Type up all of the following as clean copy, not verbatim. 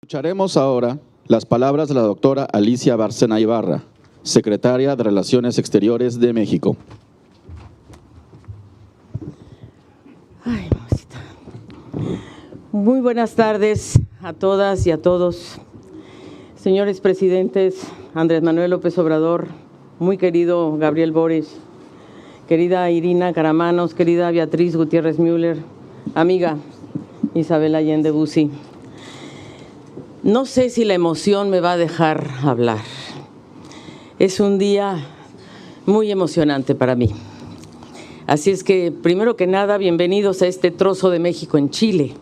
Escucharemos ahora las palabras de la doctora Alicia Bárcena Ibarra, secretaria de Relaciones Exteriores de México. Ay, mamacita. Muy buenas tardes a todas y a todos. Señores presidentes, Andrés Manuel López Obrador, muy querido Gabriel Boric, querida Irina Caramanos, querida Beatriz Gutiérrez Müller, amiga Isabel Allende Bussi. No sé si la emoción me va a dejar hablar. Es un día muy emocionante para mí. Así es que, primero que nada, bienvenidos a este trozo de México en Chile.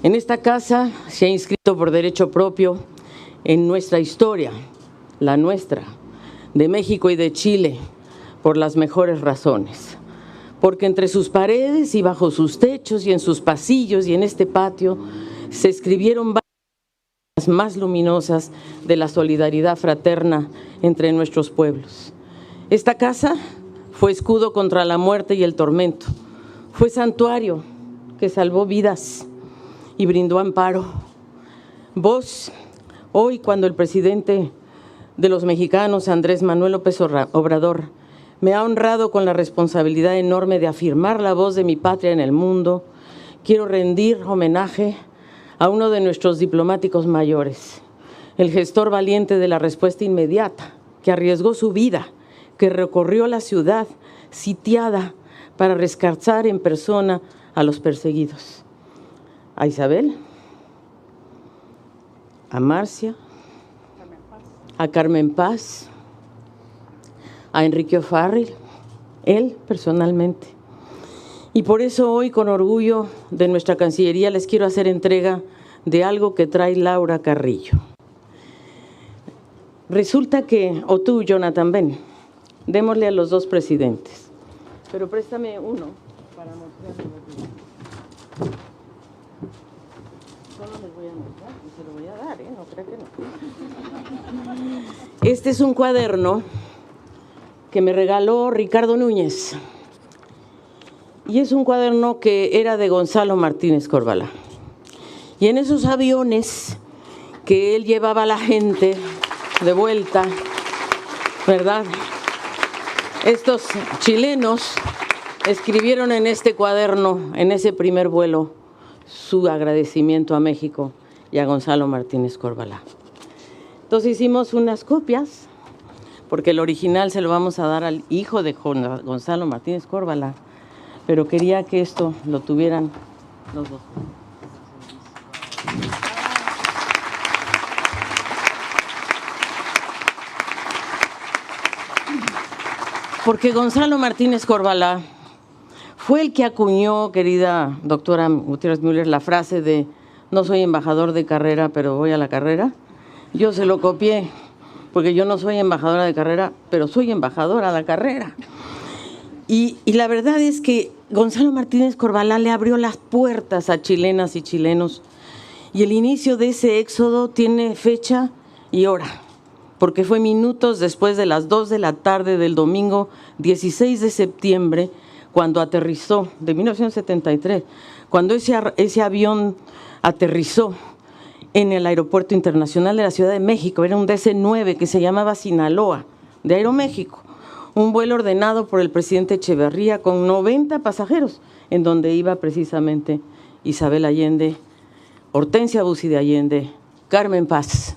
En esta casa se ha inscrito por derecho propio en nuestra historia, la nuestra, de México y de Chile, por las mejores razones. Porque entre sus paredes y bajo sus techos y en sus pasillos y en este patio se escribieron las más luminosas de la solidaridad fraterna entre nuestros pueblos. Esta casa fue escudo contra la muerte y el tormento, fue santuario que salvó vidas y brindó amparo. Vos, hoy cuando el presidente de los mexicanos, Andrés Manuel López Obrador, me ha honrado con la responsabilidad enorme de afirmar la voz de mi patria en el mundo, quiero rendir homenaje a uno de nuestros diplomáticos mayores, el gestor valiente de la respuesta inmediata, que arriesgó su vida, que recorrió la ciudad sitiada para rescatar en persona a los perseguidos. A Isabel, a Marcia, a Carmen Paz, a Enrique O'Farrill, él personalmente. Y por eso hoy, con orgullo de nuestra Cancillería, les quiero hacer entrega de algo que trae Laura Carrillo. Resulta que, o tú, Jonathan, ven, démosle a los dos presidentes, pero préstame uno para mostrarles. Solo les voy a mostrar y se lo voy a dar, no creo que no. Este es un cuaderno que me regaló Ricardo Núñez. Y es un cuaderno que era de Gonzalo Martínez Corvalá. Y en esos aviones que él llevaba a la gente de vuelta, ¿verdad? Estos chilenos escribieron en este cuaderno, en ese primer vuelo, su agradecimiento a México y a Gonzalo Martínez Corvalá. Entonces hicimos unas copias, porque el original se lo vamos a dar al hijo de Gonzalo Martínez Corvalá, pero quería que esto lo tuvieran los dos. Porque Gonzalo Martínez Corvalá fue el que acuñó, querida doctora Gutiérrez Müller, la frase de no soy embajador de carrera, pero voy a la carrera. Yo se lo copié, porque yo no soy embajadora de carrera, pero soy embajadora de la carrera. Y la verdad es que Gonzalo Martínez Corvalá le abrió las puertas a chilenas y chilenos, y el inicio de ese éxodo tiene fecha y hora, porque fue minutos después de las 2 de la tarde del domingo 16 de septiembre, cuando aterrizó, de 1973, cuando ese avión aterrizó en el Aeropuerto Internacional de la Ciudad de México. Era un DC-9 que se llamaba Sinaloa, de Aeroméxico. Un vuelo ordenado por el presidente Echeverría con 90 pasajeros, en donde iba precisamente Isabel Allende, Hortensia Bussi de Allende, Carmen Paz.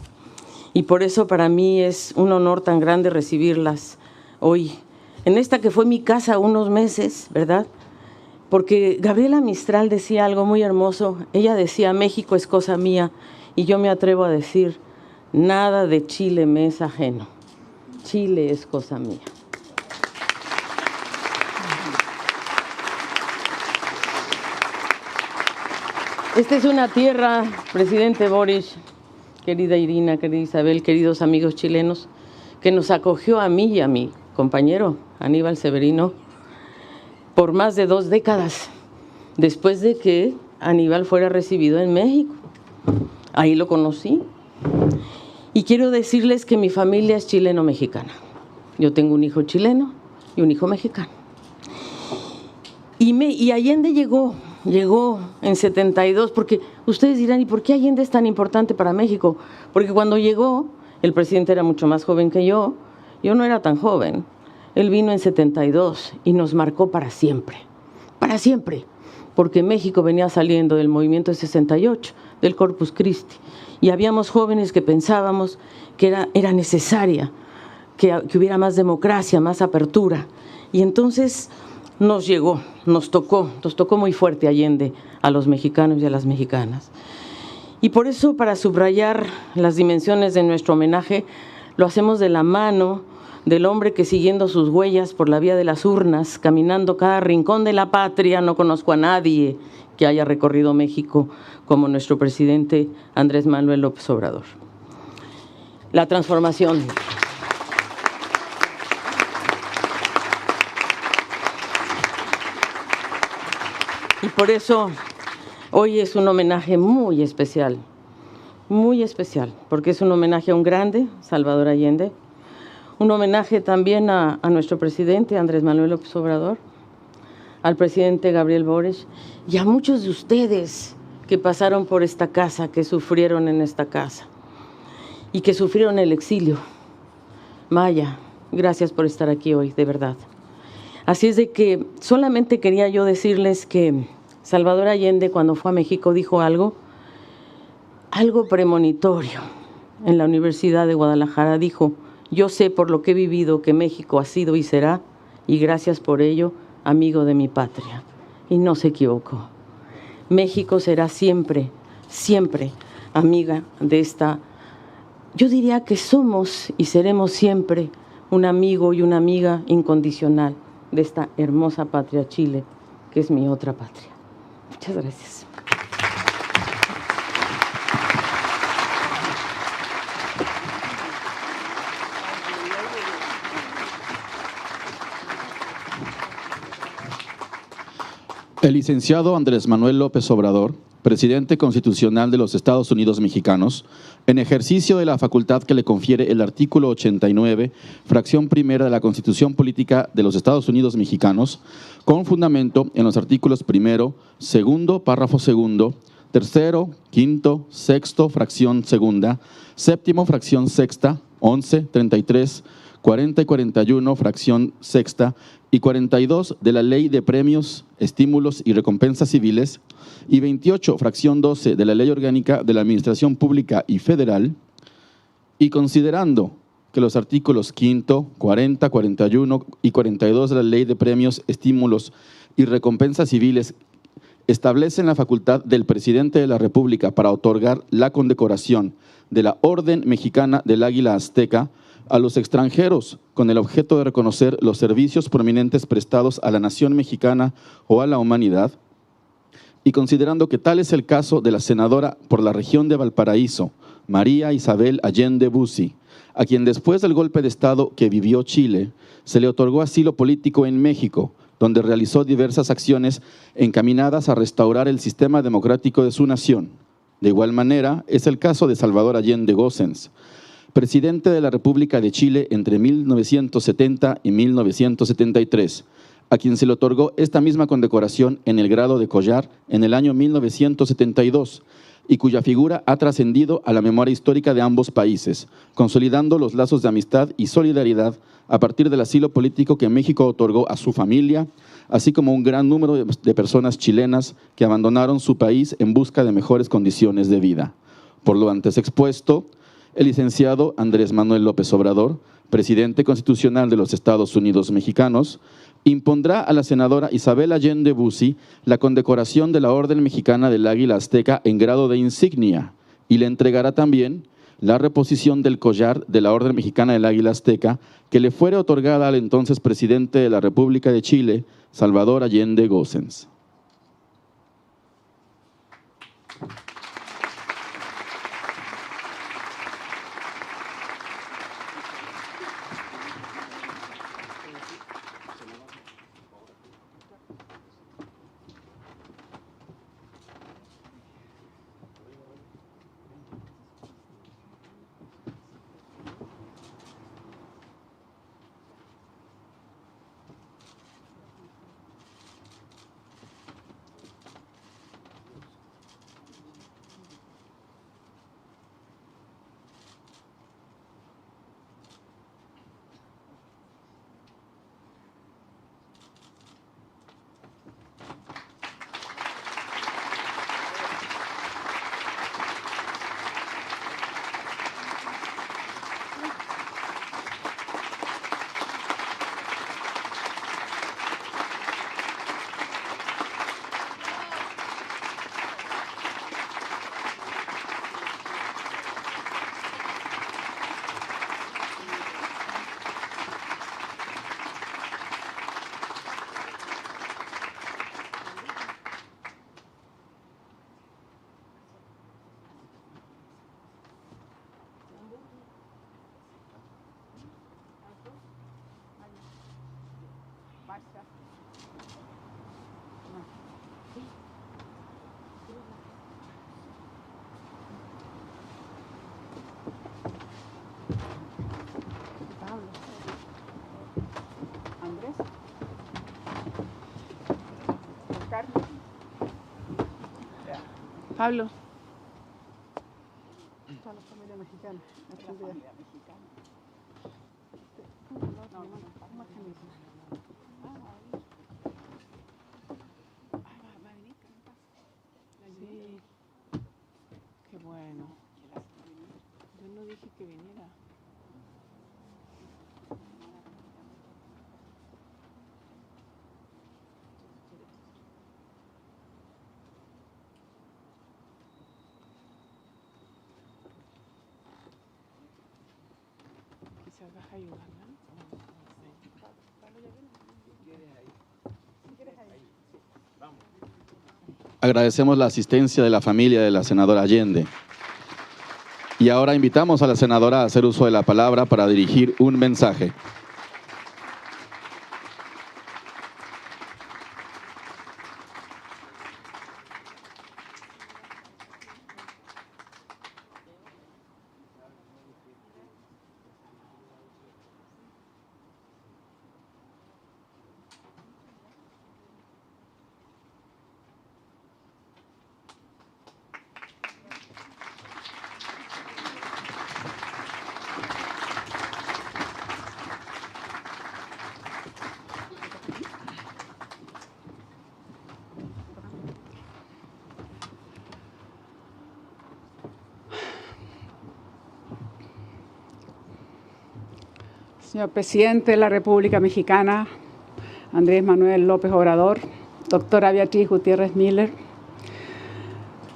Y por eso para mí es un honor tan grande recibirlas hoy, en esta que fue mi casa unos meses, ¿verdad? Porque Gabriela Mistral decía algo muy hermoso. Ella decía, México es cosa mía, y yo me atrevo a decir, nada de Chile me es ajeno. Chile es cosa mía. Esta es una tierra, presidente Boric, querida Irina, querida Isabel, queridos amigos chilenos, que nos acogió a mí y a mi compañero Aníbal Severino por más de 2 décadas, después de que Aníbal fuera recibido en México. Ahí lo conocí. Y quiero decirles que mi familia es chileno-mexicana. Yo tengo un hijo chileno y un hijo mexicano. Y Allende llegó llegó en 72, porque ustedes dirán, ¿y por qué Allende es tan importante para México? Porque cuando llegó, el presidente era mucho más joven que yo no era tan joven. Él vino en 72 y nos marcó para siempre, porque México venía saliendo del movimiento de 68, del Corpus Christi, y habíamos jóvenes que pensábamos que era necesaria que hubiera más democracia, más apertura. Y entonces nos llegó, nos tocó muy fuerte Allende a los mexicanos y a las mexicanas. Y por eso, para subrayar las dimensiones de nuestro homenaje, lo hacemos de la mano del hombre que, siguiendo sus huellas por la vía de las urnas, caminando cada rincón de la patria, no conozco a nadie que haya recorrido México como nuestro presidente Andrés Manuel López Obrador. La transformación. Y por eso hoy es un homenaje muy especial, porque es un homenaje a un grande, Salvador Allende, un homenaje también a nuestro presidente Andrés Manuel López Obrador, al presidente Gabriel Boric y a muchos de ustedes que pasaron por esta casa, que sufrieron en esta casa y que sufrieron el exilio. Maya, gracias por estar aquí hoy, de verdad. Así es de que solamente quería yo decirles que Salvador Allende, cuando fue a México, dijo algo premonitorio. En la Universidad de Guadalajara dijo: yo sé por lo que he vivido que México ha sido y será, y gracias por ello, amigo de mi patria. Y no se equivocó. México será siempre, siempre amiga de esta. Yo diría que somos y seremos siempre un amigo y una amiga incondicional de esta hermosa patria Chile, que es mi otra patria. Muchas gracias. El licenciado Andrés Manuel López Obrador, presidente constitucional de los Estados Unidos mexicanos, en ejercicio de la facultad que le confiere el artículo 89, fracción primera de la Constitución Política de los Estados Unidos mexicanos, con fundamento en los artículos primero, segundo, párrafo segundo, tercero, quinto, sexto, fracción segunda, séptimo, fracción sexta, 11, 33, 40 y 41, fracción sexta, y 42 de la Ley de Premios, Estímulos y Recompensas Civiles, y 28, fracción 12 de la Ley Orgánica de la Administración Pública y Federal, y considerando que los artículos 5, 40, 41 y 42 de la Ley de Premios, Estímulos y Recompensas Civiles establecen la facultad del presidente de la República para otorgar la condecoración de la Orden Mexicana del Águila Azteca a los extranjeros con el objeto de reconocer los servicios prominentes prestados a la nación mexicana o a la humanidad, y considerando que tal es el caso de la senadora por la región de Valparaíso, María Isabel Allende Bussi, a quien después del golpe de Estado que vivió Chile, se le otorgó asilo político en México, donde realizó diversas acciones encaminadas a restaurar el sistema democrático de su nación. De igual manera, es el caso de Salvador Allende Gossens, presidente de la República de Chile entre 1970 y 1973, a quien se le otorgó esta misma condecoración en el grado de collar en el año 1972, y cuya figura ha trascendido a la memoria histórica de ambos países, consolidando los lazos de amistad y solidaridad a partir del asilo político que México otorgó a su familia, así como un gran número de personas chilenas que abandonaron su país en busca de mejores condiciones de vida. Por lo antes expuesto, el licenciado Andrés Manuel López Obrador, presidente constitucional de los Estados Unidos mexicanos, impondrá a la senadora Isabel Allende Bussi la condecoración de la Orden Mexicana del Águila Azteca en grado de insignia y le entregará también la reposición del collar de la Orden Mexicana del Águila Azteca que le fuere otorgada al entonces presidente de la República de Chile, Salvador Allende Gossens. Marcia. Pablo. Andrés. Carmen. Pablo. Toda la familia mexicana. La familia mexicana. Sí, qué bueno. Yo no dije que viniera. Quizás vas a ayudar, ¿no? Agradecemos la asistencia de la familia de la senadora Allende. Y ahora invitamos a la senadora a hacer uso de la palabra para dirigir un mensaje. Señor Presidente de la República Mexicana, Andrés Manuel López Obrador, doctora Beatriz Gutiérrez Müller,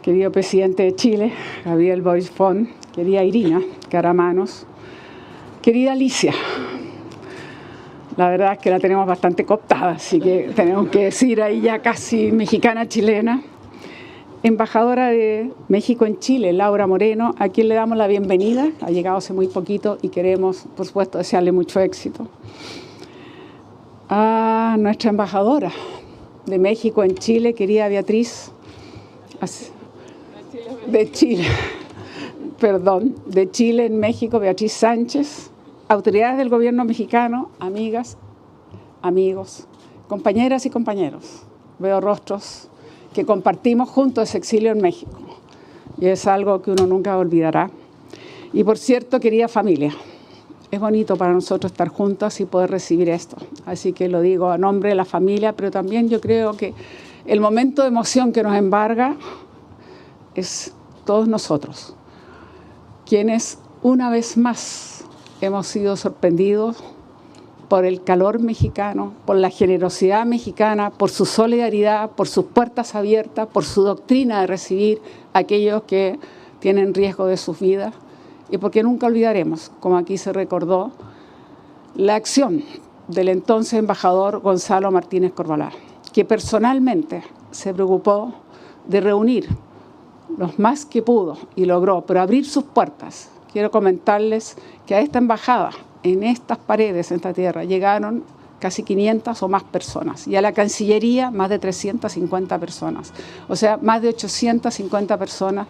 querido Presidente de Chile, Gabriel Boric Font, querida Irina Caramanos, querida Alicia. La verdad es que la tenemos bastante cooptada, así que tenemos que decir ahí ya casi mexicana-chilena. Embajadora de México en Chile, Laura Moreno, a quien le damos la bienvenida. Ha llegado hace muy poquito y queremos, por supuesto, desearle mucho éxito. A nuestra embajadora de México en Chile, querida Beatriz, de Chile en México, Beatriz Sánchez, autoridades del gobierno mexicano, amigas, amigos, compañeras y compañeros. Veo rostros que compartimos juntos ese exilio en México. Y es algo que uno nunca olvidará. Y por cierto, querida familia, es bonito para nosotros estar juntos y poder recibir esto. Así que lo digo a nombre de la familia, pero también yo creo que el momento de emoción que nos embarga es todos nosotros, quienes una vez más hemos sido sorprendidos por el calor mexicano, por la generosidad mexicana, por su solidaridad, por sus puertas abiertas, por su doctrina de recibir a aquellos que tienen riesgo de sus vidas, y porque nunca olvidaremos, como aquí se recordó, la acción del entonces embajador Gonzalo Martínez Corvalán, que personalmente se preocupó de reunir los más que pudo y logró, pero abrir sus puertas. Quiero comentarles que a esta embajada, en estas paredes, en esta tierra, llegaron casi 500 o más personas. Y a la Cancillería, más de 350 personas. O sea, más de 850 personas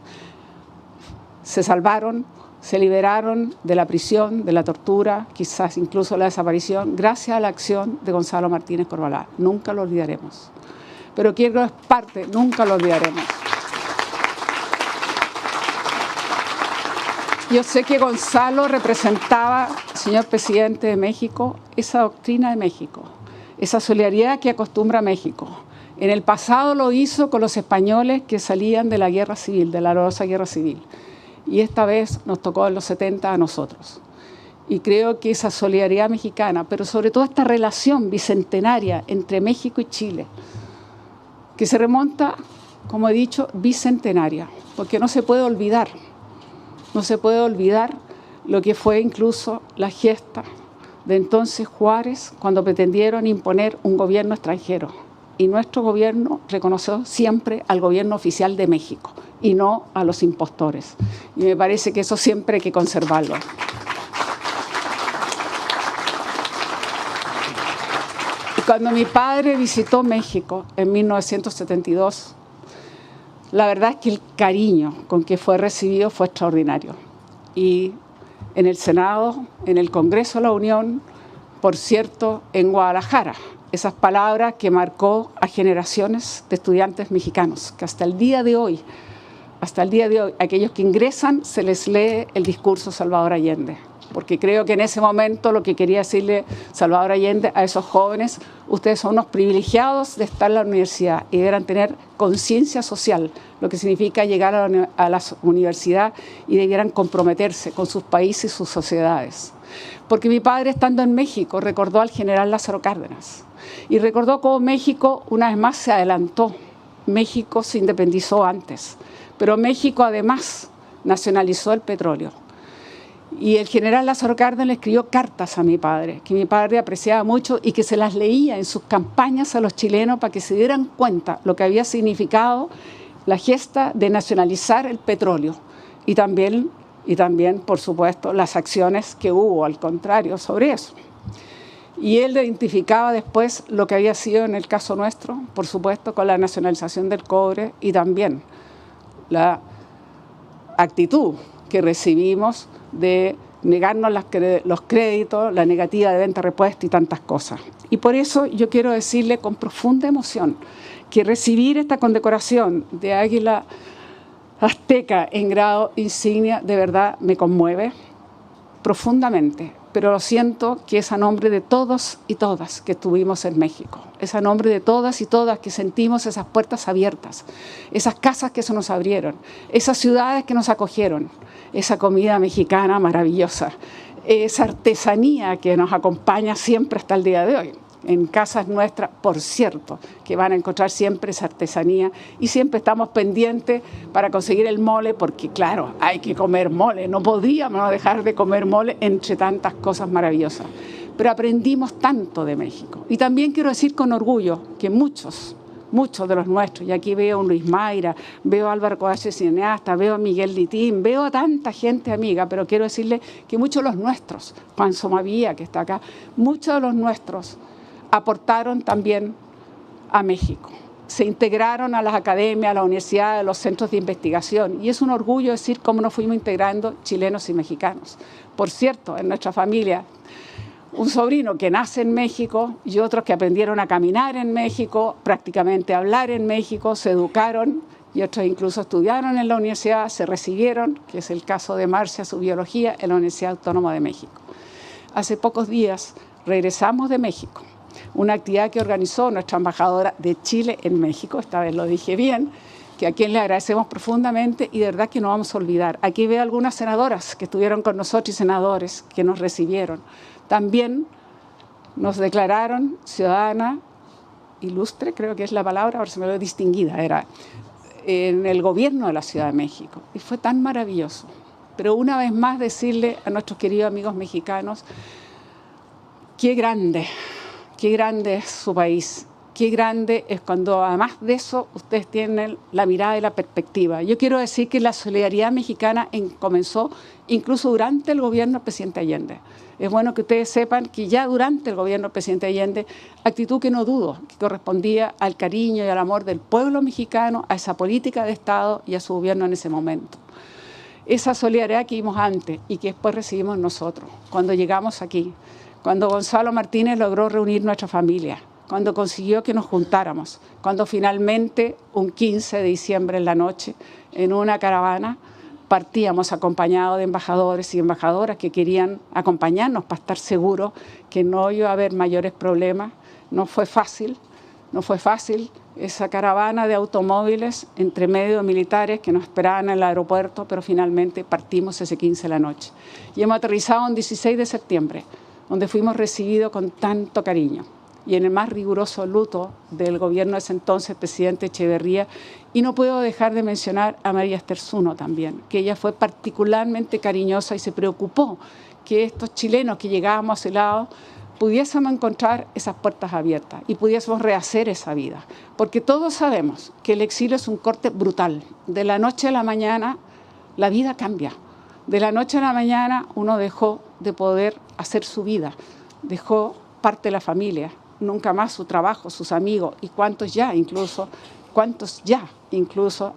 se salvaron, se liberaron de la prisión, de la tortura, quizás incluso la desaparición, gracias a la acción de Gonzalo Martínez Corvalán. Nunca lo olvidaremos. Pero quiero es parte, nunca lo olvidaremos. Yo sé que Gonzalo representaba, señor presidente de México, esa doctrina de México, esa solidaridad que acostumbra México. En el pasado lo hizo con los españoles que salían de la guerra civil, de la dolorosa guerra civil. Y esta vez nos tocó en los 70 a nosotros. Y creo que esa solidaridad mexicana, pero sobre todo esta relación bicentenaria entre México y Chile, que se remonta, como he dicho, bicentenaria, porque no se puede olvidar. No se puede olvidar lo que fue incluso la gesta de entonces Juárez cuando pretendieron imponer un gobierno extranjero. Y nuestro gobierno reconoció siempre al gobierno oficial de México y no a los impostores. Y me parece que eso siempre hay que conservarlo. Cuando mi padre visitó México en 1972, la verdad es que el cariño con que fue recibido fue extraordinario. Y en el Senado, en el Congreso de la Unión, por cierto, en Guadalajara, esas palabras que marcó a generaciones de estudiantes mexicanos, que hasta el día de hoy, aquellos que ingresan, se les lee el discurso de Salvador Allende. Porque creo que en ese momento lo que quería decirle Salvador Allende a esos jóvenes, ustedes son unos privilegiados de estar en la universidad y deberán tener conciencia social, lo que significa llegar a la universidad y debieran comprometerse con sus países y sus sociedades. Porque mi padre, estando en México, recordó al general Lázaro Cárdenas y recordó cómo México una vez más se adelantó. México se independizó antes, pero México además nacionalizó el petróleo. Y el general Lázaro Cárdenas le escribió cartas a mi padre, que mi padre apreciaba mucho y que se las leía en sus campañas a los chilenos para que se dieran cuenta lo que había significado la gesta de nacionalizar el petróleo y también, por supuesto, las acciones que hubo al contrario sobre eso. Y él identificaba después lo que había sido en el caso nuestro, por supuesto, con la nacionalización del cobre y también la actitud que recibimos de negarnos los créditos, la negativa de venta repuesta y tantas cosas. Y por eso yo quiero decirle con profunda emoción que recibir esta condecoración de Águila Azteca en grado insignia de verdad me conmueve profundamente, pero lo siento que es a nombre de todos y todas que estuvimos en México, es a nombre de todas y todas que sentimos esas puertas abiertas, esas casas que se nos abrieron, esas ciudades que nos acogieron, esa comida mexicana maravillosa, esa artesanía que nos acompaña siempre hasta el día de hoy. En casas nuestras, por cierto, que van a encontrar siempre esa artesanía y siempre estamos pendientes para conseguir el mole, porque claro, hay que comer mole, no podíamos dejar de comer mole entre tantas cosas maravillosas. Pero aprendimos tanto de México. Y también quiero decir con orgullo que muchos de los nuestros, y aquí veo a un Luis Mayra, veo a Álvaro Coache, cineasta, veo a Miguel Litín, veo a tanta gente amiga, pero quiero decirle que muchos de los nuestros, Juan Somavía, que está acá, muchos de los nuestros aportaron también a México. Se integraron a las academias, a las universidades, a los centros de investigación. Y es un orgullo decir cómo nos fuimos integrando chilenos y mexicanos. Por cierto, en nuestra familia, un sobrino que nace en México y otros que aprendieron a caminar en México, prácticamente a hablar en México, se educaron y otros incluso estudiaron en la universidad, se recibieron, que es el caso de Marcia, su biología, en la Universidad Autónoma de México. Hace pocos días regresamos de México, una actividad que organizó nuestra embajadora de Chile en México, esta vez lo dije bien, que a quien le agradecemos profundamente y de verdad que no vamos a olvidar. Aquí veo algunas senadoras que estuvieron con nosotros y senadores que nos recibieron. También nos declararon ciudadana ilustre, creo que es la palabra, ahora se me lo distinguida, era en el gobierno de la Ciudad de México. Y fue tan maravilloso. Pero una vez más decirle a nuestros queridos amigos mexicanos, qué grande es su país, qué grande es cuando además de eso ustedes tienen la mirada y la perspectiva. Yo quiero decir que la solidaridad mexicana comenzó incluso durante el gobierno del presidente Allende. Es bueno que ustedes sepan que ya durante el gobierno del presidente Allende, actitud que no dudo, que correspondía al cariño y al amor del pueblo mexicano, a esa política de Estado y a su gobierno en ese momento. Esa solidaridad que vimos antes y que después recibimos nosotros, cuando llegamos aquí, cuando Gonzalo Martínez logró reunir nuestra familia, cuando consiguió que nos juntáramos, cuando finalmente un 15 de diciembre en la noche, en una caravana, partíamos acompañados de embajadores y embajadoras que querían acompañarnos para estar seguros que no iba a haber mayores problemas. No fue fácil esa caravana de automóviles entre medio de militares que nos esperaban en el aeropuerto, pero finalmente partimos ese 15 de la noche. Y hemos aterrizado un 16 de septiembre, donde fuimos recibidos con tanto cariño y en el más riguroso luto del gobierno de ese entonces, presidente Echeverría. Y no puedo dejar de mencionar a María Esther Zuno también, que ella fue particularmente cariñosa y se preocupó que estos chilenos que llegábamos a ese lado pudiésemos encontrar esas puertas abiertas y pudiésemos rehacer esa vida. Porque todos sabemos que el exilio es un corte brutal. De la noche a la mañana la vida cambia. De la noche a la mañana uno dejó de poder hacer su vida, dejó parte de la familia, nunca más su trabajo, sus amigos y cuántos ya incluso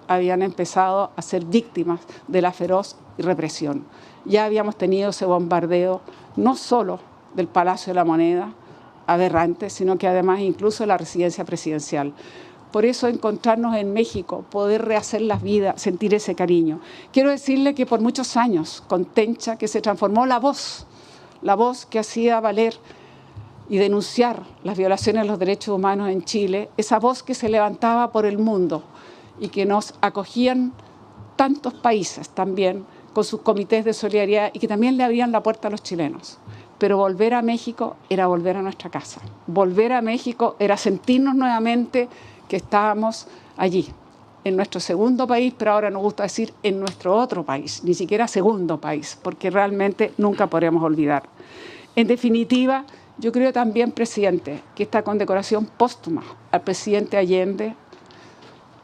habían empezado a ser víctimas de la feroz represión. Ya habíamos tenido ese bombardeo no solo del Palacio de la Moneda, aberrante, sino que además incluso la residencia presidencial. Por eso encontrarnos en México, poder rehacer las vidas, sentir ese cariño. Quiero decirle que por muchos años, con Tencha, que se transformó la voz que hacía valer y denunciar las violaciones de los derechos humanos en Chile, esa voz que se levantaba por el mundo y que nos acogían tantos países también con sus comités de solidaridad y que también le abrían la puerta a los chilenos. Pero volver a México era volver a nuestra casa. Volver a México era sentirnos nuevamente que estábamos allí, en nuestro segundo país, pero ahora nos gusta decir en nuestro otro país, ni siquiera segundo país, porque realmente nunca podremos olvidar. En definitiva, yo creo también, presidente, que esta condecoración póstuma al presidente Allende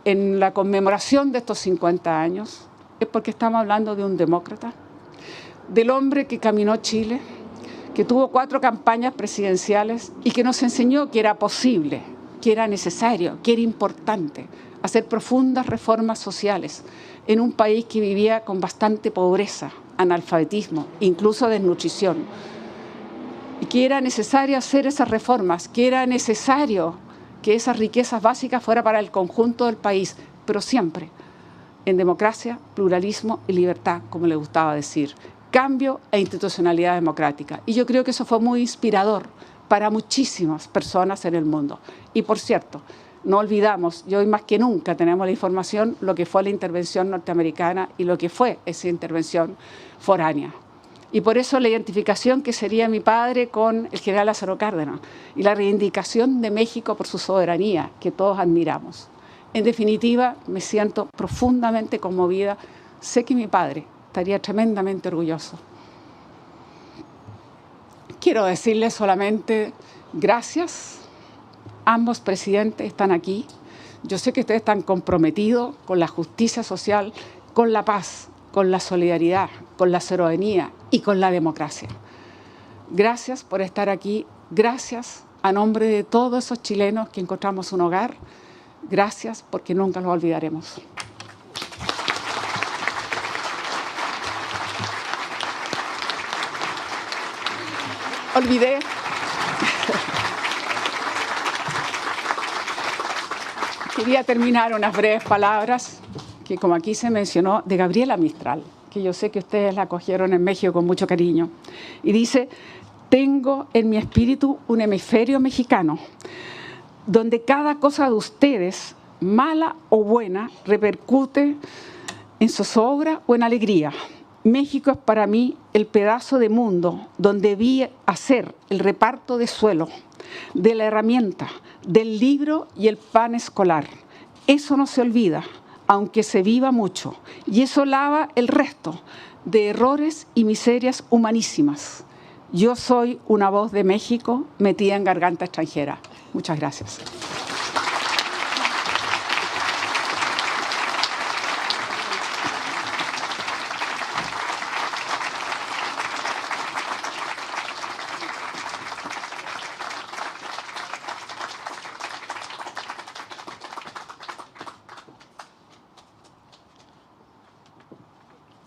en la conmemoración de estos 50 años es porque estamos hablando de un demócrata, del hombre que caminó Chile, que tuvo 4 campañas presidenciales y que nos enseñó que era posible, que era necesario, que era importante hacer profundas reformas sociales en un país que vivía con bastante pobreza, analfabetismo, incluso desnutrición. Y que era necesario hacer esas reformas, que era necesario que esas riquezas básicas fueran para el conjunto del país, pero siempre en democracia, pluralismo y libertad, como le gustaba decir. Cambio e institucionalidad democrática. Y yo creo que eso fue muy inspirador para muchísimas personas en el mundo. Y por cierto, no olvidamos, y hoy más que nunca tenemos la información, lo que fue la intervención norteamericana y lo que fue esa intervención foránea. Y por eso la identificación que sería mi padre con el general Lázaro Cárdenas y la reivindicación de México por su soberanía, que todos admiramos. En definitiva, me siento profundamente conmovida. Sé que mi padre estaría tremendamente orgulloso. Quiero decirles solamente gracias. Ambos presidentes están aquí. Yo sé que ustedes están comprometidos con la justicia social, con la paz, con la solidaridad, con la soberanía y con la democracia. Gracias por estar aquí. Gracias a nombre de todos esos chilenos que encontramos un hogar. Gracias porque nunca los olvidaremos. Olvidé. Quería terminar unas breves palabras que, como aquí se mencionó, de Gabriela Mistral, que yo sé que ustedes la acogieron en México con mucho cariño. Y dice: tengo en mi espíritu un hemisferio mexicano, donde cada cosa de ustedes, mala o buena, repercute en zozobra o en alegría. México es para mí el pedazo de mundo donde vi hacer el reparto de suelo, de la herramienta, del libro y el pan escolar. Eso no se olvida, aunque se viva mucho, y eso lava el resto de errores y miserias humanísimas. Yo soy una voz de México metida en garganta extranjera. Muchas gracias.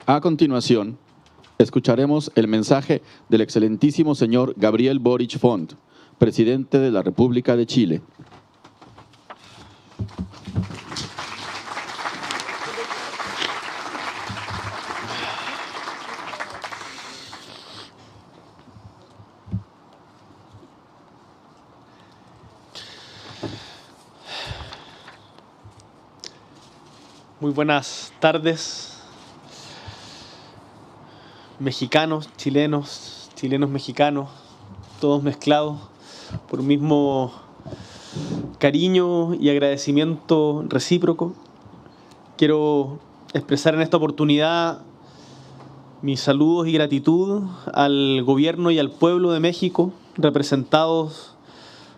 A continuación, escucharemos el mensaje del excelentísimo señor Gabriel Boric Font, presidente de la República de Chile. Muy buenas tardes. Mexicanos, chilenos, chilenos mexicanos, todos mezclados por un mismo cariño y agradecimiento recíproco. Quiero expresar en esta oportunidad mis saludos y gratitud al gobierno y al pueblo de México, representados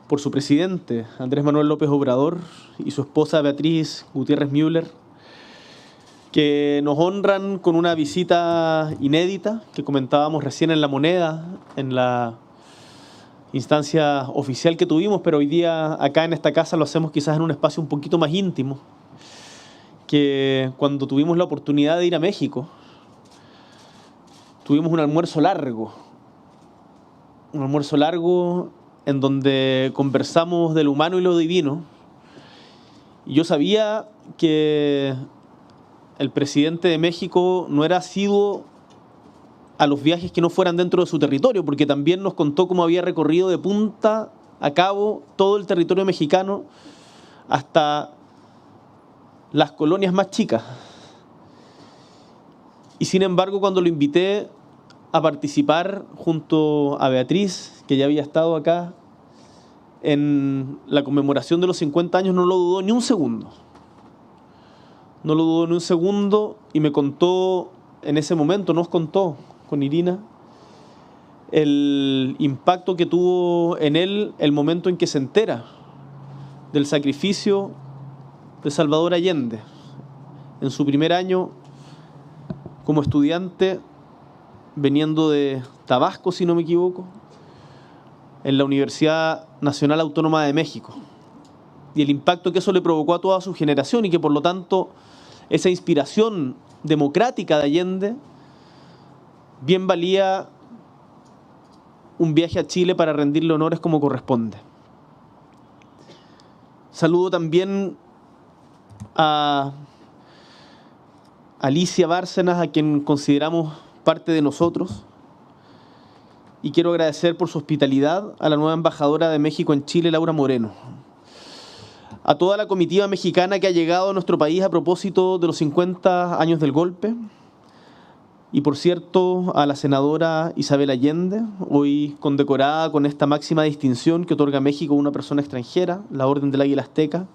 por su presidente, Andrés Manuel López Obrador, y su esposa Beatriz Gutiérrez Müller, que nos honran con una visita inédita que comentábamos recién en La Moneda, en la instancia oficial que tuvimos, pero hoy día acá en esta casa lo hacemos quizás en un espacio un poquito más íntimo, que cuando tuvimos la oportunidad de ir a México, tuvimos un almuerzo largo en donde conversamos de lo humano y lo divino. Y yo sabía que el presidente de México no era asiduo a los viajes que no fueran dentro de su territorio, porque también nos contó cómo había recorrido de punta a cabo todo el territorio mexicano hasta las colonias más chicas. Y sin embargo, cuando lo invité a participar junto a Beatriz, que ya había estado acá en la conmemoración de los 50 años, no lo dudó ni un segundo. No lo dudó ni un segundo y me contó en ese momento, nos contó con Irina, el impacto que tuvo en él el momento en que se entera del sacrificio de Salvador Allende en su primer año como estudiante, veniendo de Tabasco, si no me equivoco, en la Universidad Nacional Autónoma de México, y el impacto que eso le provocó a toda su generación, y que por lo tanto esa inspiración democrática de Allende bien valía un viaje a Chile para rendirle honores como corresponde. Saludo también a Alicia Bárcenas, a quien consideramos parte de nosotros, y quiero agradecer por su hospitalidad a la nueva embajadora de México en Chile, Laura Moreno, a toda la comitiva mexicana que ha llegado a nuestro país a propósito de los 50 años del golpe, y por cierto a la senadora Isabel Allende, hoy condecorada con esta máxima distinción que otorga México a una persona extranjera, la Orden del Águila Azteca,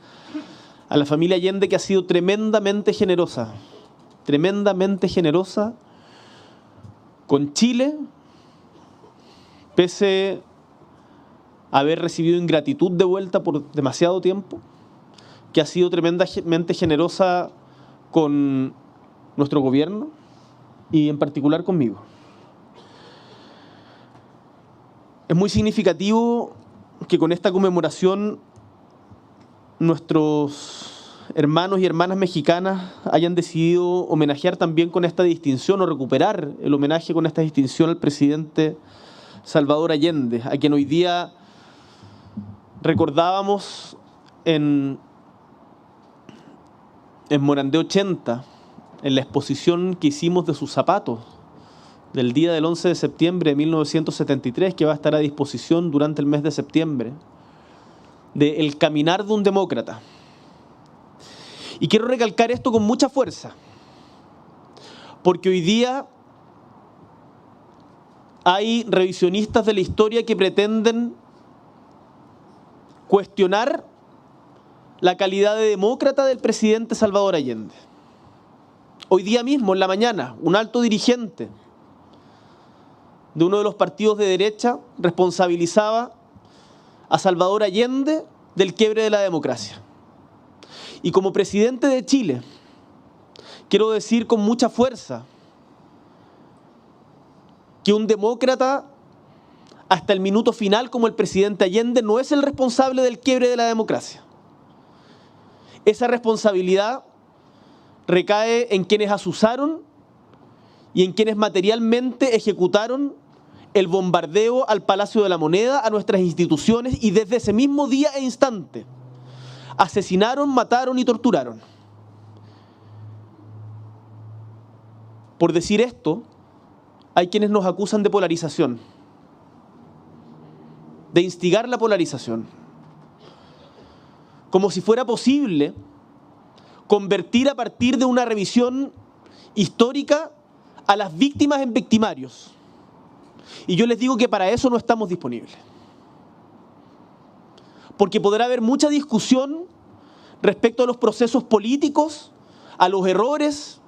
a la familia Allende, que ha sido tremendamente generosa con Chile, pese a haber recibido ingratitud de vuelta por demasiado tiempo, que ha sido tremendamente generosa con nuestro gobierno y en particular conmigo. Es muy significativo que con esta conmemoración nuestros hermanos y hermanas mexicanas hayan decidido homenajear también con esta distinción, o recuperar el homenaje con esta distinción al presidente Salvador Allende, a quien hoy día recordábamos en Morandé 80, en la exposición que hicimos de sus zapatos del día del 11 de septiembre de 1973, que va a estar a disposición durante el mes de septiembre, de El caminar de un demócrata. Y quiero recalcar esto con mucha fuerza, porque hoy día hay revisionistas de la historia que pretenden cuestionar la calidad de demócrata del presidente Salvador Allende. Hoy día mismo, en la mañana, un alto dirigente de uno de los partidos de derecha responsabilizaba a Salvador Allende del quiebre de la democracia. Y como presidente de Chile, quiero decir con mucha fuerza que un demócrata hasta el minuto final, como el presidente Allende, no es el responsable del quiebre de la democracia. Esa responsabilidad recae en quienes asusaron y en quienes materialmente ejecutaron el bombardeo al Palacio de la Moneda, a nuestras instituciones, y desde ese mismo día e instante asesinaron, mataron y torturaron. Por decir esto, hay quienes nos acusan de polarización, de instigar la polarización, como si fuera posible convertir a partir de una revisión histórica a las víctimas en victimarios. Y yo les digo que para eso no estamos disponibles. Porque podrá haber mucha discusión respecto a los procesos políticos, a los errores,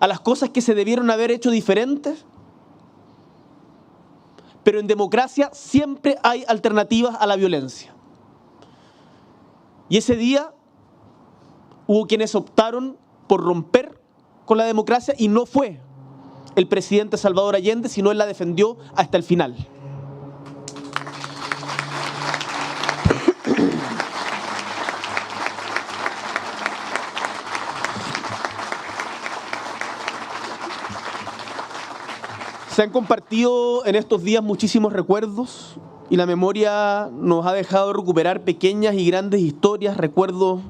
a las cosas que se debieron haber hecho diferentes. Pero en democracia siempre hay alternativas a la violencia. Y ese día hubo quienes optaron por romper con la democracia, y no fue el presidente Salvador Allende, sino él la defendió hasta el final. Se han compartido en estos días muchísimos recuerdos y la memoria nos ha dejado recuperar pequeñas y grandes historias, recuerdos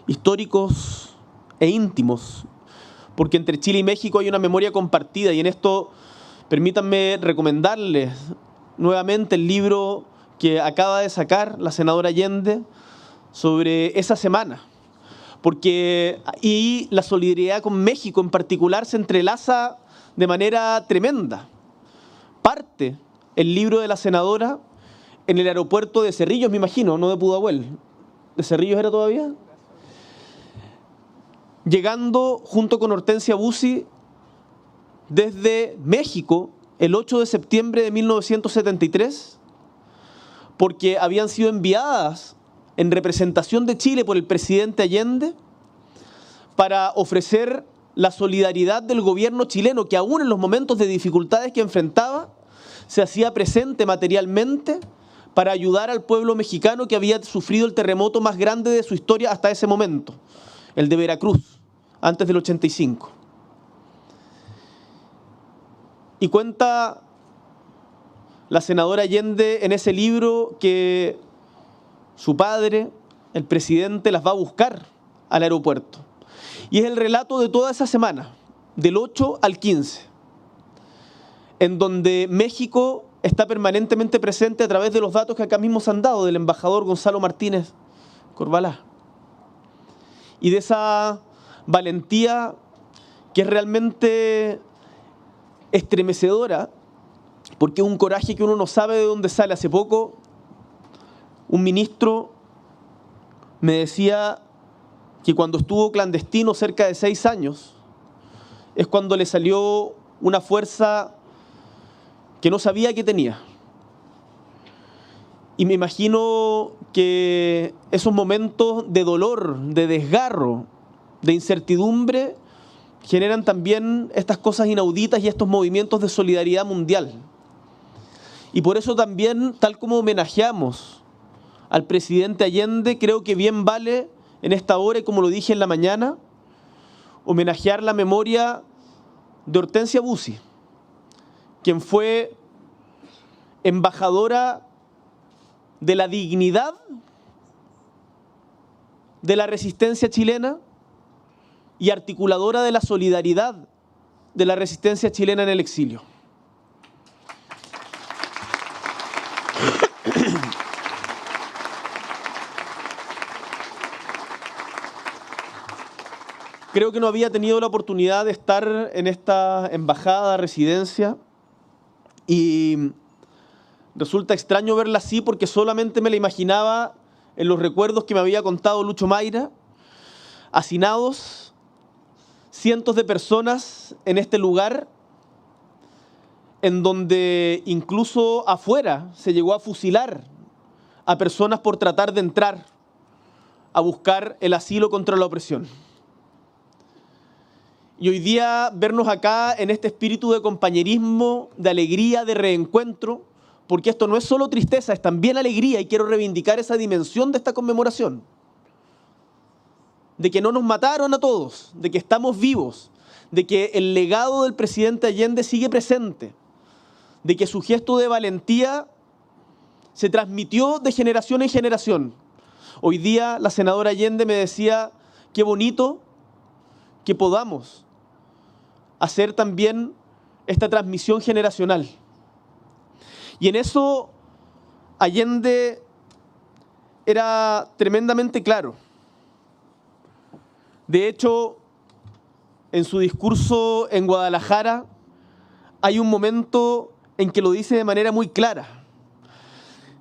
históricos e íntimos, porque entre Chile y México hay una memoria compartida, y en esto permítanme recomendarles nuevamente el libro que acaba de sacar la senadora Allende sobre esa semana, porque ahí la solidaridad con México en particular se entrelaza de manera tremenda. Parte el libro de la senadora en el aeropuerto de Cerrillos, me imagino, no de Pudahuel. ¿De Cerrillos era todavía? Llegando junto con Hortensia Bussi desde México el 8 de septiembre de 1973, porque habían sido enviadas en representación de Chile por el presidente Allende para ofrecer la solidaridad del gobierno chileno, que aún en los momentos de dificultades que enfrentaba, se hacía presente materialmente para ayudar al pueblo mexicano que había sufrido el terremoto más grande de su historia hasta ese momento, el de Veracruz, antes del 85. Y cuenta la senadora Allende en ese libro que su padre, el presidente, las va a buscar al aeropuerto. Y es el relato de toda esa semana, del 8 al 15, en donde México está permanentemente presente a través de los datos que acá mismo se han dado del embajador Gonzalo Martínez Corbalá. Y de esa valentía que es realmente estremecedora, porque es un coraje que uno no sabe de dónde sale. Hace poco, un ministro me decía que cuando estuvo clandestino cerca de 6 años, es cuando le salió una fuerza que no sabía que tenía. Y me imagino que esos momentos de dolor, de desgarro, de incertidumbre, generan también estas cosas inauditas y estos movimientos de solidaridad mundial. Y por eso también, tal como homenajeamos al presidente Allende, creo que bien vale en esta hora, y como lo dije en la mañana, homenajear la memoria de Hortensia Bussi, quien fue embajadora de la dignidad de la resistencia chilena y articuladora de la solidaridad de la resistencia chilena en el exilio. Creo que no había tenido la oportunidad de estar en esta embajada, residencia, y resulta extraño verla así porque solamente me la imaginaba en los recuerdos que me había contado Lucho Mayra, hacinados cientos de personas en este lugar, en donde incluso afuera se llegó a fusilar a personas por tratar de entrar a buscar el asilo contra la opresión. Y hoy día vernos acá en este espíritu de compañerismo, de alegría, de reencuentro, porque esto no es solo tristeza, es también alegría, y quiero reivindicar esa dimensión de esta conmemoración. De que no nos mataron a todos, de que estamos vivos, de que el legado del presidente Allende sigue presente, de que su gesto de valentía se transmitió de generación en generación. Hoy día la senadora Allende me decía, qué bonito que podamos hacer también esta transmisión generacional. Y en eso Allende era tremendamente claro. De hecho, en su discurso en Guadalajara hay un momento en que lo dice de manera muy clara.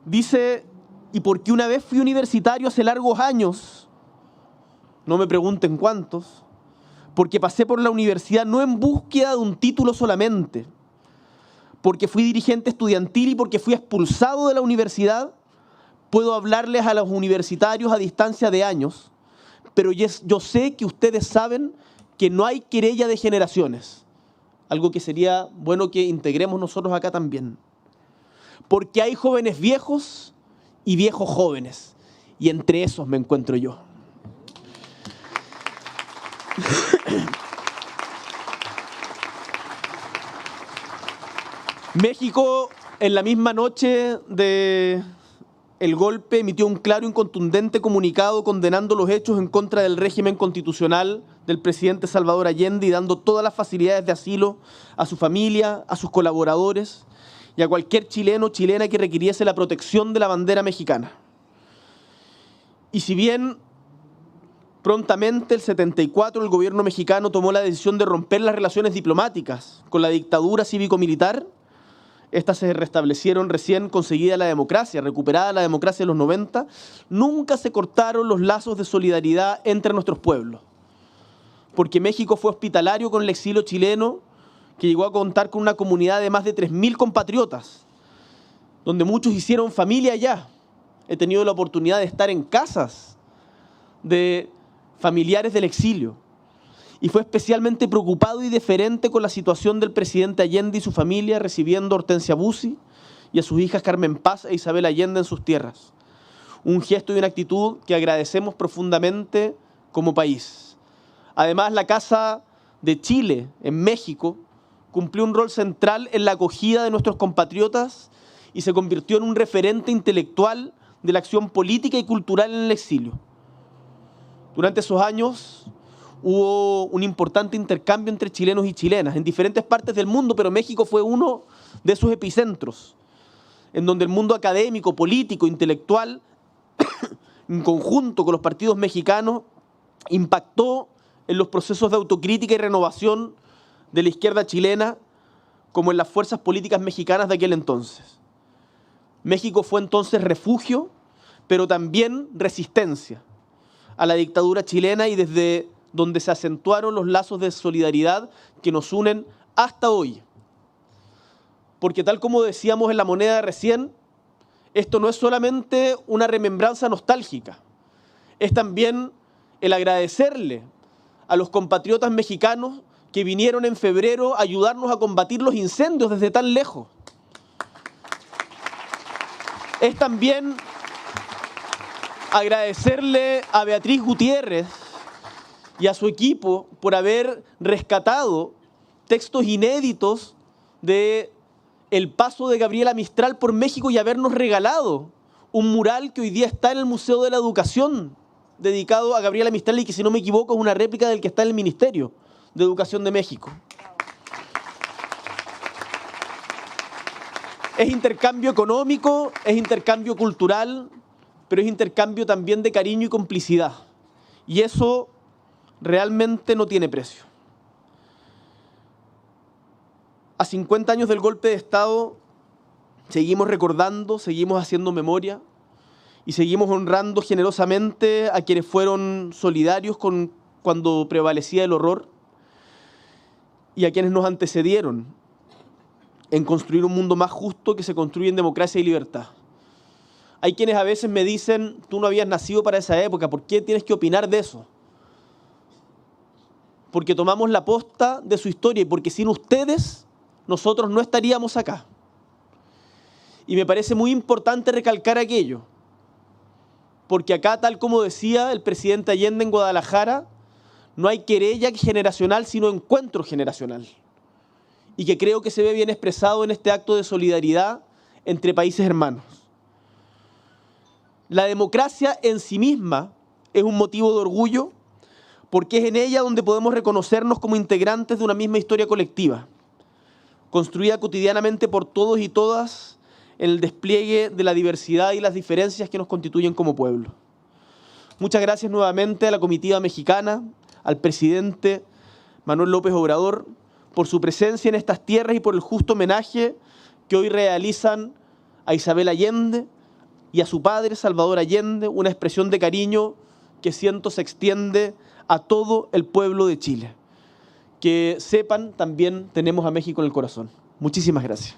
Dice, y porque una vez fui universitario hace largos años, no me pregunten cuántos, porque pasé por la universidad no en búsqueda de un título solamente, porque fui dirigente estudiantil y porque fui expulsado de la universidad, puedo hablarles a los universitarios a distancia de años, pero yo sé que ustedes saben que no hay querella de generaciones, algo que sería bueno que integremos nosotros acá también, porque hay jóvenes viejos y viejos jóvenes, y entre esos me encuentro yo. México, en la misma noche del golpe, emitió un claro y contundente comunicado condenando los hechos en contra del régimen constitucional del presidente Salvador Allende y dando todas las facilidades de asilo a su familia, a sus colaboradores y a cualquier chileno o chilena que requiriese la protección de la bandera mexicana. Y si bien prontamente, el 74, el gobierno mexicano tomó la decisión de romper las relaciones diplomáticas con la dictadura cívico-militar, estas se restablecieron recién conseguida la democracia, recuperada la democracia en los 90, nunca se cortaron los lazos de solidaridad entre nuestros pueblos. Porque México fue hospitalario con el exilio chileno, que llegó a contar con una comunidad de más de 3.000 compatriotas, donde muchos hicieron familia allá. He tenido la oportunidad de estar en casas de familiares del exilio. Y fue especialmente preocupado y deferente con la situación del presidente Allende y su familia, recibiendo a Hortensia Bussi y a sus hijas Carmen Paz e Isabel Allende en sus tierras. Un gesto y una actitud que agradecemos profundamente como país. Además, la Casa de Chile en México cumplió un rol central en la acogida de nuestros compatriotas y se convirtió en un referente intelectual de la acción política y cultural en el exilio. Durante esos años hubo un importante intercambio entre chilenos y chilenas en diferentes partes del mundo, pero México fue uno de esos epicentros, en donde el mundo académico, político, intelectual, en conjunto con los partidos mexicanos, impactó en los procesos de autocrítica y renovación de la izquierda chilena, como en las fuerzas políticas mexicanas de aquel entonces. México fue entonces refugio, pero también resistencia a la dictadura chilena y desde donde se acentuaron los lazos de solidaridad que nos unen hasta hoy. Porque tal como decíamos en la moneda recién, esto no es solamente una remembranza nostálgica, es también el agradecerle a los compatriotas mexicanos que vinieron en febrero a ayudarnos a combatir los incendios desde tan lejos. Es también agradecerle a Beatriz Gutiérrez y a su equipo por haber rescatado textos inéditos de el paso de Gabriela Mistral por México y habernos regalado un mural que hoy día está en el Museo de la Educación dedicado a Gabriela Mistral y que, si no me equivoco, es una réplica del que está en el Ministerio de Educación de México. Es intercambio económico, es intercambio cultural, pero es intercambio también de cariño y complicidad. Y eso realmente no tiene precio. A 50 años del golpe de Estado, seguimos recordando, seguimos haciendo memoria y seguimos honrando generosamente a quienes fueron solidarios cuando prevalecía el horror y a quienes nos antecedieron en construir un mundo más justo que se construye en democracia y libertad. Hay quienes a veces me dicen, tú no habías nacido para esa época, ¿por qué tienes que opinar de eso? Porque tomamos la posta de su historia y porque sin ustedes nosotros no estaríamos acá. Y me parece muy importante recalcar aquello, porque acá, tal como decía el presidente Allende en Guadalajara, no hay querella generacional, sino encuentro generacional. Y que creo que se ve bien expresado en este acto de solidaridad entre países hermanos. La democracia en sí misma es un motivo de orgullo porque es en ella donde podemos reconocernos como integrantes de una misma historia colectiva, construida cotidianamente por todos y todas en el despliegue de la diversidad y las diferencias que nos constituyen como pueblo. Muchas gracias nuevamente a la comitiva mexicana, al presidente Manuel López Obrador, por su presencia en estas tierras y por el justo homenaje que hoy realizan a Isabel Allende y a su padre Salvador Allende, una expresión de cariño que siento se extiende a todo el pueblo de Chile. Que sepan, también tenemos a México en el corazón. Muchísimas gracias.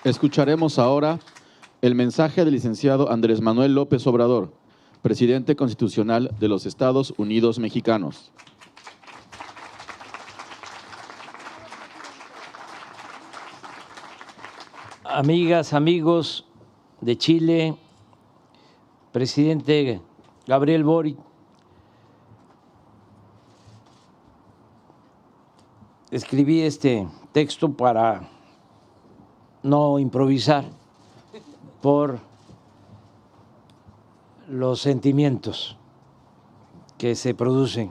Escucharemos ahora el mensaje del licenciado Andrés Manuel López Obrador, presidente constitucional de los Estados Unidos Mexicanos. amigas, amigos de Chile, presidente Gabriel Boric, escribí este texto para no improvisar por los sentimientos que se producen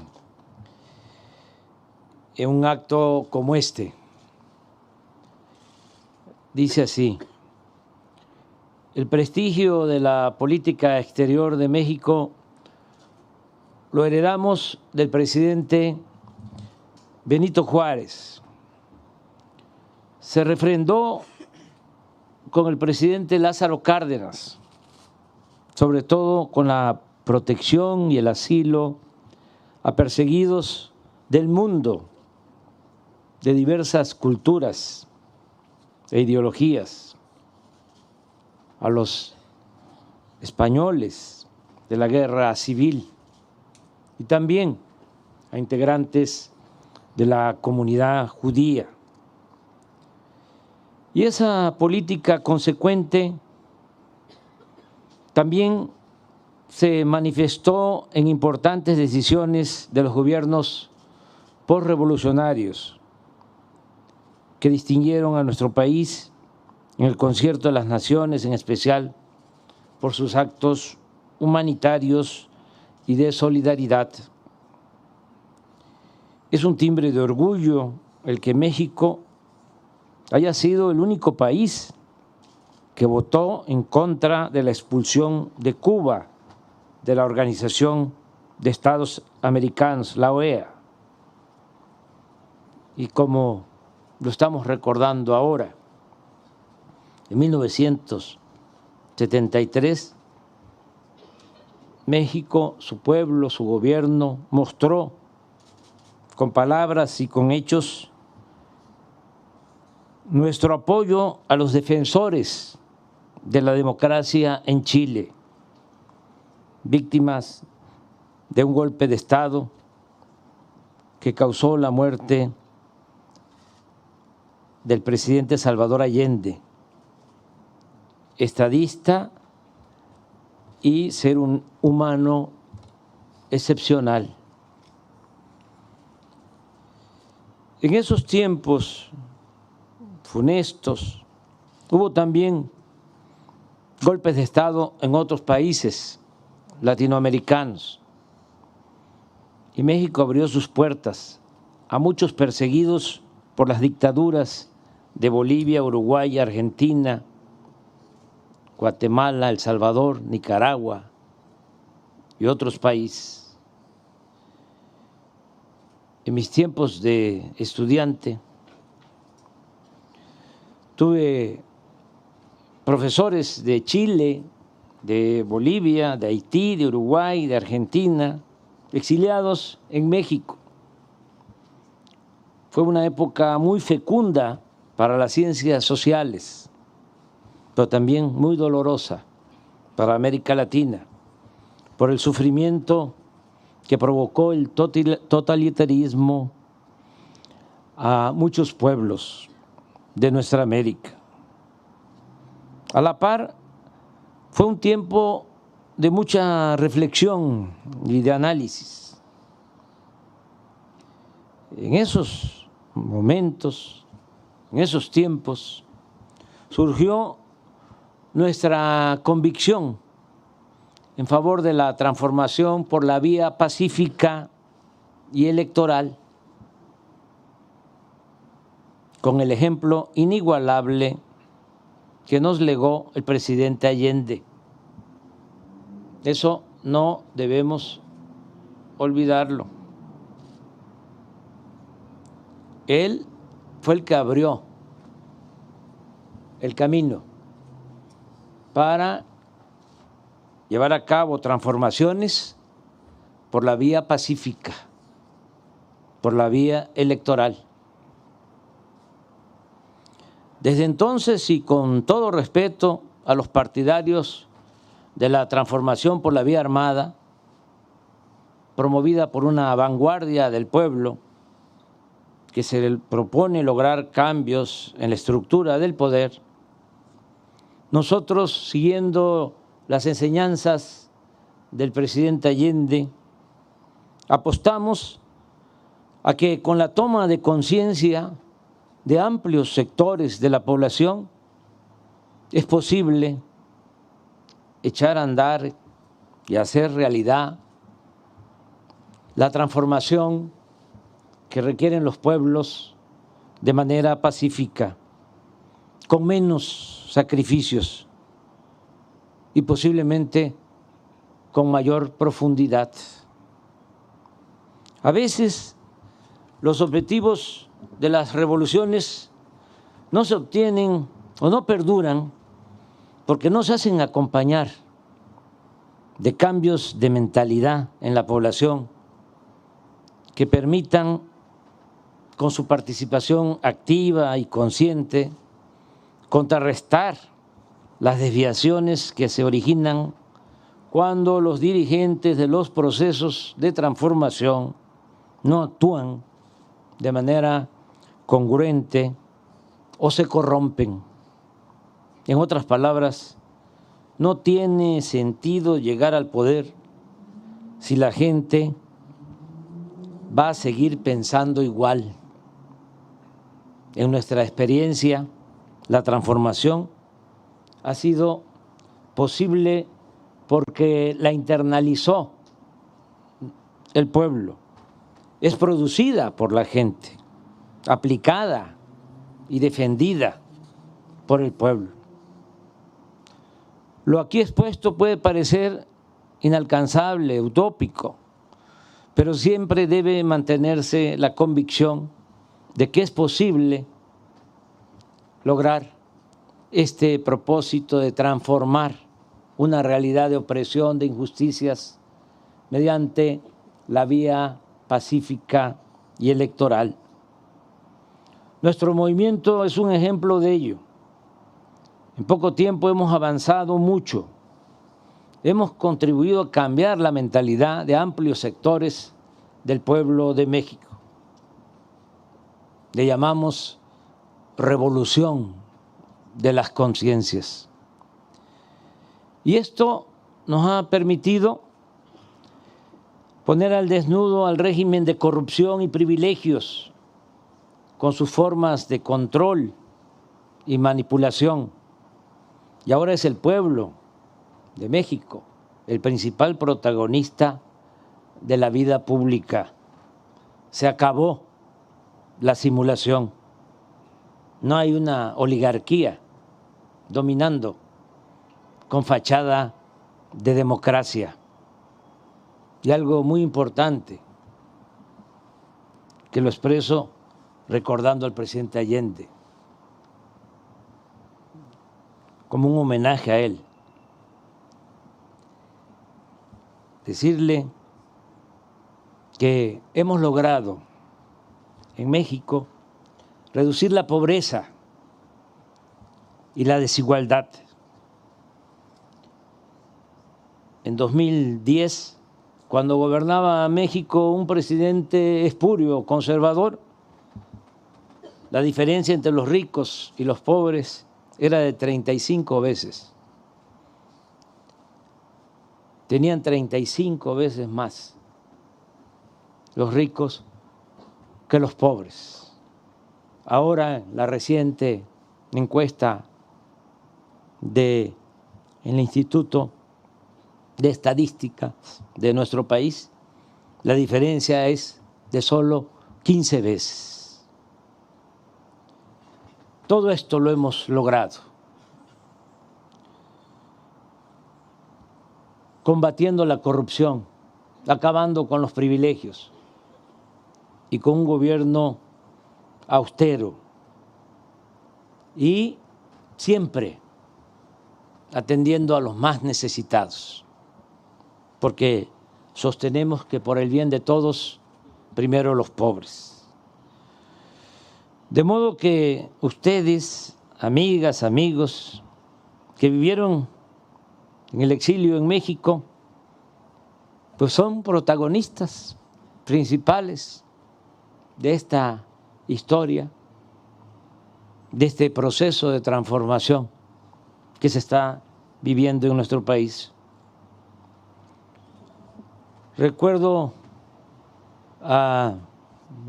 en un acto como este. Dice así: el prestigio de la política exterior de México lo heredamos del presidente Benito Juárez. Se refrendó con el presidente Lázaro Cárdenas, sobre todo con la protección y el asilo a perseguidos del mundo de diversas culturas e ideologías, a los españoles de la guerra civil y también a integrantes de la comunidad judía. Y esa política consecuente también se manifestó en importantes decisiones de los gobiernos postrevolucionarios que distinguieron a nuestro país en el Concierto de las Naciones, en especial por sus actos humanitarios y de solidaridad. Es un timbre de orgullo el que México haya sido el único país que votó en contra de la expulsión de Cuba de la Organización de Estados Americanos, la OEA. Y como lo estamos recordando ahora, en 1973, México, su pueblo, su gobierno, mostró con palabras y con hechos nuestro apoyo a los defensores de la democracia en Chile, víctimas de un golpe de Estado que causó la muerte del presidente Salvador Allende, estadista y ser un humano excepcional. En esos tiempos funestos hubo también golpes de Estado en otros países latinoamericanos y México abrió sus puertas a muchos perseguidos por las dictaduras de Bolivia, Uruguay, Argentina, Guatemala, El Salvador, Nicaragua y otros países. En mis tiempos de estudiante tuve profesores de Chile, de Bolivia, de Haití, de Uruguay, de Argentina, exiliados en México. Fue una época muy fecunda para las ciencias sociales, pero también muy dolorosa para América Latina, por el sufrimiento que provocó el totalitarismo a muchos pueblos de nuestra América. A la par, fue un tiempo de mucha reflexión y de análisis. En esos momentos, en esos tiempos, surgió nuestra convicción en favor de la transformación por la vía pacífica y electoral, con el ejemplo inigualable que nos legó el presidente Allende. Eso no debemos olvidarlo. Él fue el que abrió el camino para llevar a cabo transformaciones por la vía pacífica, por la vía electoral. Desde entonces, y con todo respeto a los partidarios de la transformación por la vía armada, promovida por una vanguardia del pueblo que se propone lograr cambios en la estructura del poder, nosotros, siguiendo las enseñanzas del presidente Allende, apostamos a que con la toma de conciencia de amplios sectores de la población es posible echar a andar y hacer realidad la transformación que requieren los pueblos de manera pacífica, con menos sacrificios y posiblemente con mayor profundidad. A veces los objetivos de las revoluciones no se obtienen o no perduran porque no se hacen acompañar de cambios de mentalidad en la población que permitan, con su participación activa y consciente, contrarrestar las desviaciones que se originan cuando los dirigentes de los procesos de transformación no actúan de manera congruente o se corrompen. En otras palabras, no tiene sentido llegar al poder si la gente va a seguir pensando igual. En nuestra experiencia, la transformación ha sido posible porque la internalizó el pueblo, es producida por la gente, aplicada y defendida por el pueblo. Lo aquí expuesto puede parecer inalcanzable, utópico, pero siempre debe mantenerse la convicción de que es posible lograr este propósito de transformar una realidad de opresión, de injusticias, mediante la vía pacífica y electoral. Nuestro movimiento es un ejemplo de ello. En poco tiempo hemos avanzado mucho. Hemos contribuido a cambiar la mentalidad de amplios sectores del pueblo de México. Le llamamos revolución de las conciencias. Y esto nos ha permitido poner al desnudo al régimen de corrupción y privilegios con sus formas de control y manipulación. Y ahora es el pueblo de México el principal protagonista de la vida pública. Se acabó la simulación. No hay una oligarquía dominando con fachada de democracia. Y algo muy importante, que lo expreso recordando al presidente Allende, como un homenaje a él. Decirle que hemos logrado en México reducir la pobreza y la desigualdad. En 2010, cuando gobernaba México un presidente espurio, conservador, la diferencia entre los ricos y los pobres era de 35 veces. Tenían 35 veces más los ricos que los pobres. Ahora, la reciente encuesta del Instituto de Estadística de nuestro país, la diferencia es de solo 15 veces. Todo esto lo hemos logrado, combatiendo la corrupción, acabando con los privilegios y con un gobierno austero y siempre atendiendo a los más necesitados, porque sostenemos que por el bien de todos, primero los pobres. De modo que ustedes, amigas, amigos, que vivieron en el exilio en México, pues son protagonistas principales de esta historia, de este proceso de transformación que se está viviendo en nuestro país. Recuerdo a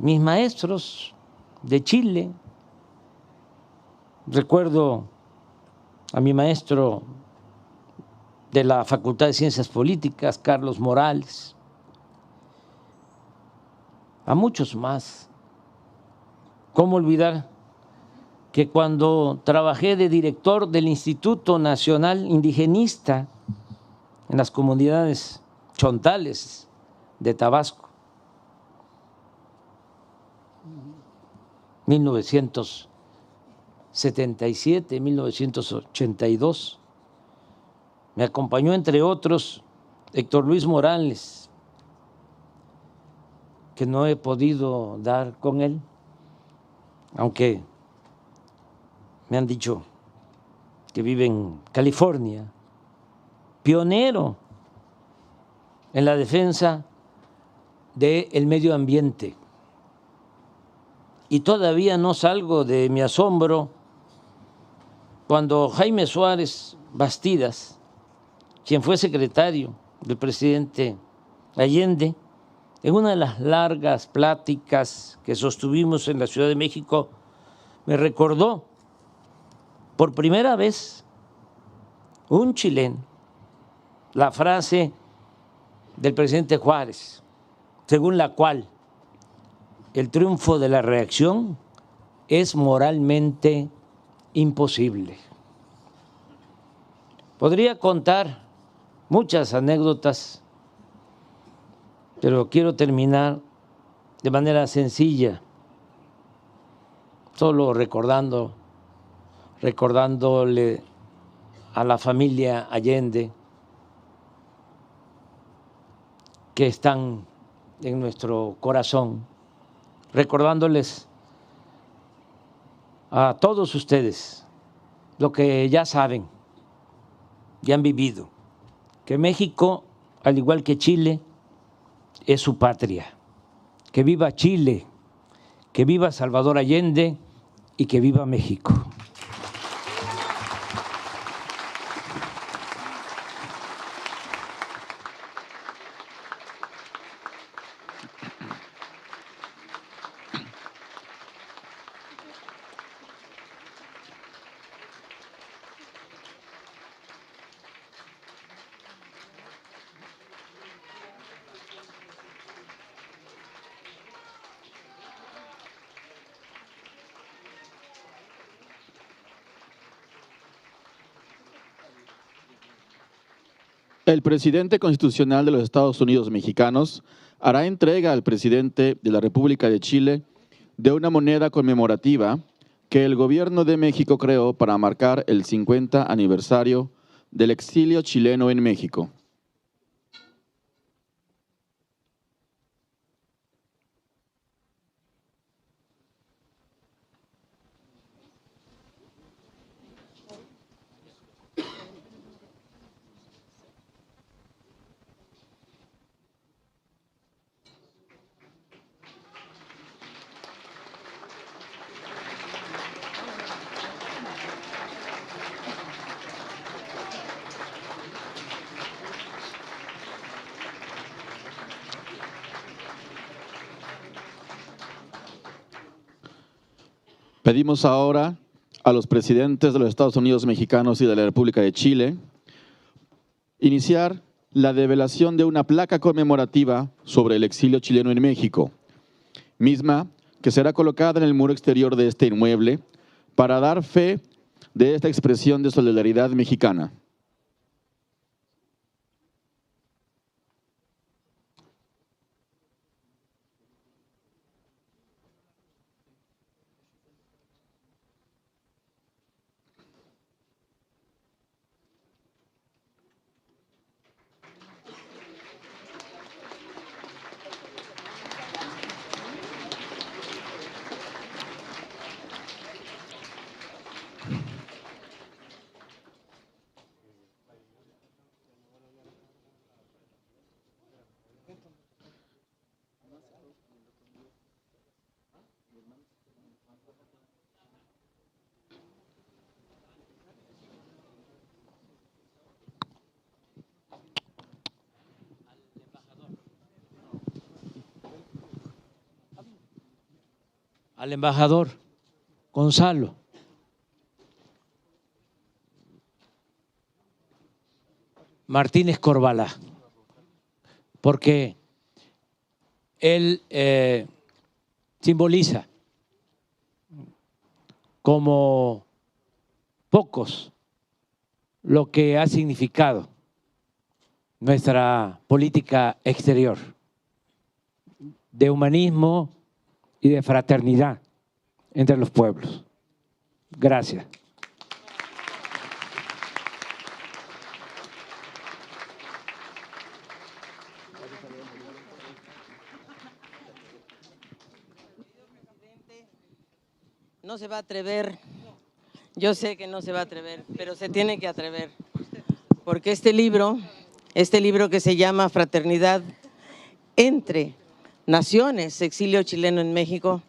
mis maestros de Chile, recuerdo a mi maestro de la Facultad de Ciencias Políticas, Carlos Morales, a muchos más. ¿Cómo olvidar que cuando trabajé de director del Instituto Nacional Indigenista en las comunidades chontales de Tabasco, 1977, 1982, me acompañó entre otros Héctor Luis Morales, que no he podido dar con él, aunque me han dicho que vive en California, pionero en la defensa del medio ambiente. Y todavía no salgo de mi asombro cuando Jaime Suárez Bastidas, quien fue secretario del presidente Allende, en una de las largas pláticas que sostuvimos en la Ciudad de México, me recordó por primera vez un chileno la frase del presidente Juárez, según la cual el triunfo de la reacción es moralmente imposible. Podría contar muchas anécdotas, pero quiero terminar de manera sencilla, solo recordándole a la familia Allende que están en nuestro corazón, recordándoles a todos ustedes lo que ya saben, ya han vivido, que México, al igual que Chile, es su patria. Que viva Chile, que viva Salvador Allende y que viva México. El presidente constitucional de los Estados Unidos mexicanos hará entrega al presidente de la República de Chile de una moneda conmemorativa que el gobierno de México creó para marcar el 50 aniversario del exilio chileno en México. Pedimos ahora a los presidentes de los Estados Unidos mexicanos y de la República de Chile iniciar la develación de una placa conmemorativa sobre el exilio chileno en México, misma que será colocada en el muro exterior de este inmueble para dar fe de esta expresión de solidaridad mexicana. al embajador Gonzalo. Martínez Corvalá, porque él simboliza como pocos lo que ha significado nuestra política exterior, de humanismo y de fraternidad entre los pueblos. Gracias. No se va a atrever, yo sé que no se va a atrever, pero se tiene que atrever, porque este libro que se llama Fraternidad entre Naciones, exilio chileno en México,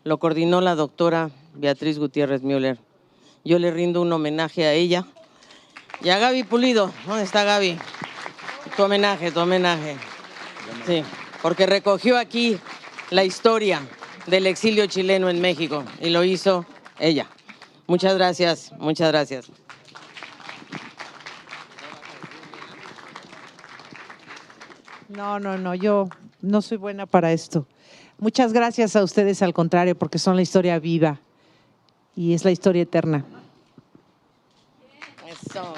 lo coordinó la doctora Beatriz Gutiérrez Müller. Yo le rindo un homenaje a ella y a Gaby Pulido. ¿Dónde está Gaby? Tu homenaje. Sí, porque recogió aquí la historia del exilio chileno en México y lo hizo ella. Muchas gracias, muchas gracias. No, yo no soy buena para esto. Muchas gracias a ustedes, al contrario, porque son la historia viva y es la historia eterna. Eso.